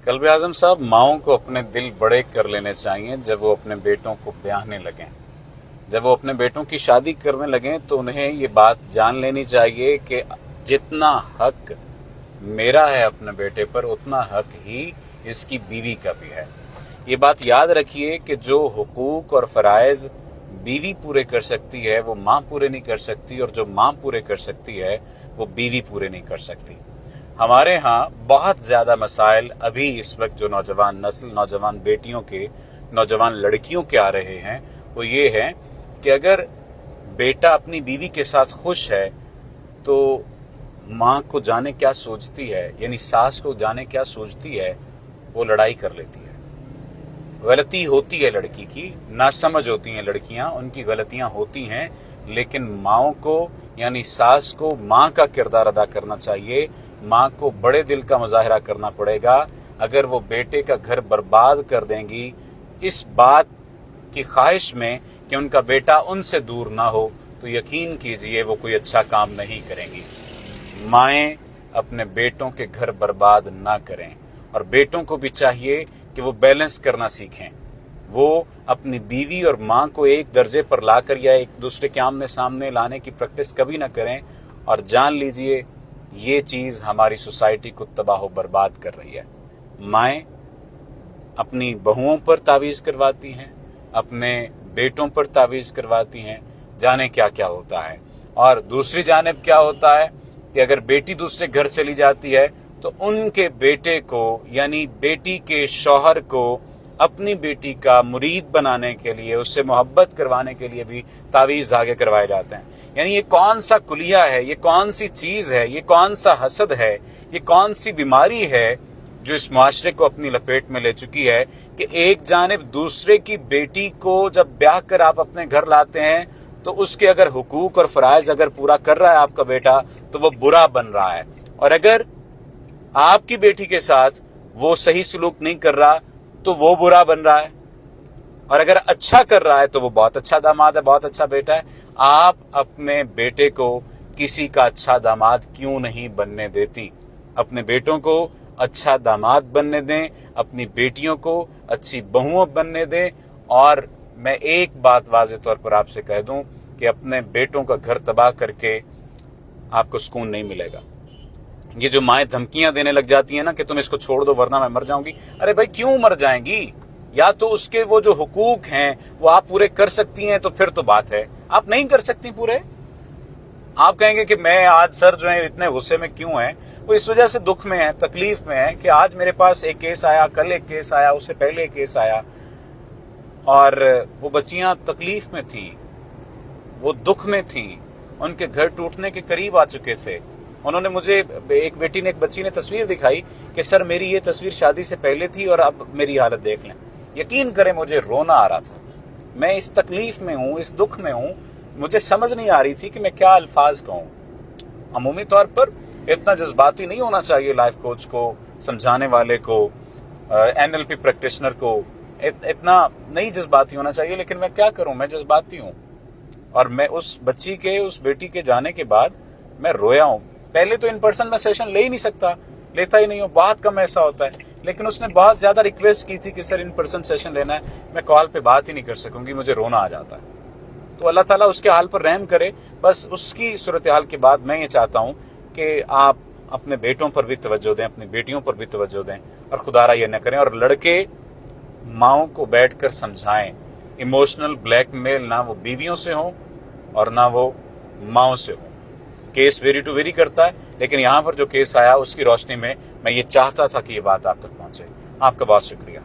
कल्ब आजम साहब, माओं को अपने दिल बड़े कर लेने चाहिए जब वो अपने बेटों को ब्याहने लगें। जब वो अपने बेटों की शादी करने लगें तो उन्हें ये बात जान लेनी चाहिए कि जितना हक मेरा है अपने बेटे पर, उतना हक ही इसकी बीवी का भी है। ये बात याद रखिए कि जो हुकूक और फराइज बीवी पूरे कर सकती है वो माँ पूरे नहीं कर सकती, और जो माँ पूरे कर सकती है वो बीवी पूरे नहीं कर सकती। हमारे यहाँ बहुत ज्यादा मसाइल अभी इस वक्त जो नौजवान नस्ल, नौजवान बेटियों के, नौजवान लड़कियों के आ रहे हैं वो ये है कि अगर बेटा अपनी बीवी के साथ खुश है तो माँ को जाने क्या सोचती है, यानी सास को जाने क्या सोचती है, वो लड़ाई कर लेती है। गलती होती है लड़की की, नासमझ होती हैं लड़कियां, उनकी गलतियां होती हैं, लेकिन माओं को यानी सास को माँ का किरदार अदा करना चाहिए। माँ को बड़े दिल का मुजाहरा करना पड़ेगा। अगर वो बेटे का घर बर्बाद कर देंगी इस बात की ख्वाहिश में कि उनका बेटा उनसे दूर ना हो, तो यकीन कीजिए वो कोई अच्छा काम नहीं करेंगी। माएँ अपने बेटों के घर बर्बाद ना करें, और बेटों को भी चाहिए कि वो बैलेंस करना सीखें। वो अपनी बीवी और माँ को एक दर्जे पर लाकर या एक दूसरे के आमने सामने लाने की प्रैक्टिस कभी ना करें, और जान लीजिए ये चीज हमारी सोसाइटी को तबाह बर्बाद कर रही है। माएँ अपनी बहुओं पर तावीज करवाती हैं, अपने बेटों पर तावीज करवाती हैं, जाने क्या क्या होता है। और दूसरी जानिब क्या होता है कि अगर बेटी दूसरे घर चली जाती है तो उनके बेटे को यानी बेटी के शौहर को अपनी बेटी का मुरीद बनाने के लिए, उससे मोहब्बत करवाने के लिए भी तावीज आगे करवाए जाते हैं। यानी ये कौन सा कुलिया है, ये कौन सी चीज है, ये कौन सा हसद है, ये कौन सी बीमारी है जो इस मुआशरे को अपनी लपेट में ले चुकी है कि एक जानिब दूसरे की बेटी को जब ब्याह कर आप अपने घर लाते हैं तो उसके अगर हुकूक और फराइज अगर पूरा कर रहा है आपका बेटा तो वो बुरा बन रहा है, और अगर आपकी बेटी के साथ वो सही सलूक नहीं कर रहा तो वो बुरा बन रहा है, और अगर अच्छा कर रहा है तो वो बहुत अच्छा दामाद है, बहुत अच्छा बेटा है। आप अपने बेटे को किसी का अच्छा दामाद क्यों नहीं बनने देती? अपने बेटों को अच्छा दामाद बनने दें, अपनी बेटियों को अच्छी बहुओं बनने दें। और मैं एक बात वाज़ेह तौर पर आपसे कह दूं कि अपने बेटों का घर तबाह करके आपको सुकून नहीं मिलेगा। ये जो माएँ धमकियां देने लग जाती हैं ना कि तुम इसको छोड़ दो वरना मैं मर जाऊंगी, अरे भाई क्यों मर जाएंगी? या तो उसके वो जो हुकूक हैं वो आप पूरे कर सकती हैं तो फिर तो बात है, आप नहीं कर सकती पूरे। आप कहेंगे कि मैं आज सर जो है इतने गुस्से में क्यों है, वो इस वजह से दुख में है, तकलीफ में है कि आज मेरे पास एक केस आया, कल एक केस आया, उससे पहले एक केस आया, और वो बच्चियां तकलीफ में थी, वो दुख में थी, उनके घर टूटने के करीब आ चुके थे। उन्होंने मुझे, एक बेटी ने, एक बच्ची ने तस्वीर दिखाई कि सर मेरी ये तस्वीर शादी से पहले थी और अब मेरी हालत देख लें। यकीन करें मुझे रोना आ रहा था। मैं इस तकलीफ में हूँ, इस दुख में हूँ, मुझे समझ नहीं आ रही थी कि मैं क्या अल्फाज कहूँ। अमूमी तौर पर इतना जज्बाती नहीं होना चाहिए लाइफ कोच को, समझाने वाले को, NLP प्रैक्टिशनर को, इतना नहीं जज्बाती होना चाहिए, लेकिन मैं क्या करूँ, मैं जज्बाती हूँ। और मैं उस बच्ची के, उस बेटी के जाने के बाद मैं रोया हूँ। पहले तो इन पर्सन में सेशन ले ही नहीं सकता, लेता ही नहीं हूँ, बहुत कम ऐसा होता है, लेकिन उसने बहुत ज्यादा रिक्वेस्ट की थी कि सर इन पर्सन सेशन लेना है, मैं कॉल पे बात ही नहीं कर सकूंगी, मुझे रोना आ जाता है। तो अल्लाह ताला उसके हाल पर रहम करे। बस उसकी सूरत हाल के बाद मैं ये चाहता हूँ कि आप अपने बेटों पर भी तवज्जो दें, अपनी बेटियों पर भी तवज्जो दें, और खुदारा ये न करें। और लड़के माओं को बैठ कर समझाएं, इमोशनल ब्लैकमेल ना वो बीवियों से हो और ना वो माओं से हो। केस वेरी टू वेरी करता है, लेकिन यहाँ पर जो केस आया उसकी रोशनी में मैं ये चाहता था कि ये बात आप तक पहुंचे। आपका बहुत शुक्रिया।